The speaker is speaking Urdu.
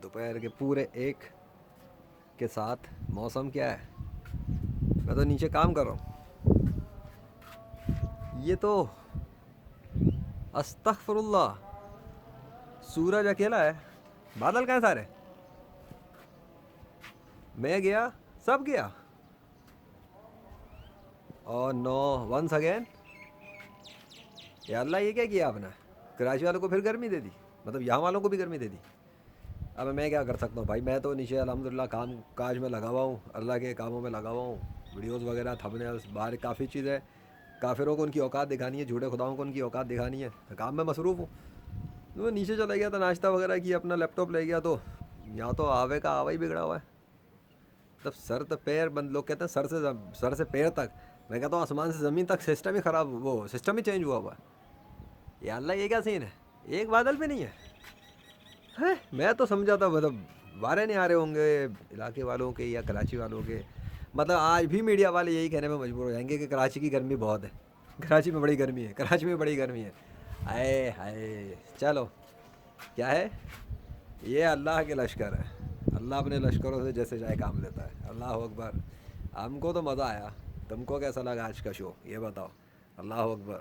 دوپہر کے پورے 1 کے ساتھ موسم کیا ہے. میں تو نیچے کام کر رہا ہوں. یہ تو استغفر اللہ, سورج اکیلا ہے, بادل کہاں سارے. میں گیا, سب گیا. اور نو ونس اگین. یا اللہ, یہ کیا آپ نے کراچی والوں کو پھر گرمی دے دی, مطلب یہاں والوں کو بھی گرمی دے دی. اب میں کیا کر سکتا ہوں بھائی, میں تو نیچے الحمدللہ کام کاج میں لگا ہوا ہوں, اللہ کے کاموں میں لگا ہوا ہوں. ویڈیوز وغیرہ تھمنے باہر کافی چیزیں, کافروں کو ان کی اوقات دکھانی ہے, جھوٹے خداؤں کو ان کی اوقات دکھانی ہے, کام میں مصروف ہوں. تو میں نیچے چلا گیا تو ناشتہ وغیرہ کیا, اپنا لیپ ٹاپ لے گیا, تو یہاں تو آوے کا آوا ہی بگڑا ہوا ہے. مطلب سر تو پیر بند, لوگ کہتے ہیں سر سے پیر تک, میں کہتا ہوں آسمان سے زمین تک سسٹم ہی خراب, وہ سسٹم ہی چینج ہوا ہوا ہے. یا اللہ, یہ کیا سین ہے, ایک بادل بھی نہیں ہے. میں تو سمجھا تھا مطلب بارے نہیں آ رہے ہوں گے علاقے والوں کے یا کراچی والوں کے. مطلب آج بھی میڈیا والے یہی کہنے میں مجبور ہو جائیں گے کہ کراچی کی گرمی بہت ہے, کراچی میں بڑی گرمی ہے, کراچی میں بڑی گرمی ہے. ہائے ہائے, چلو کیا ہے, یہ اللہ کے لشکر ہے. اللہ اپنے لشکروں سے جیسے چاہے کام لیتا ہے. اللہ اکبر. ہم کو تو مزہ آیا, تم کو کیسا لگا آج کا شو, یہ بتاؤ. اللہ اکبر.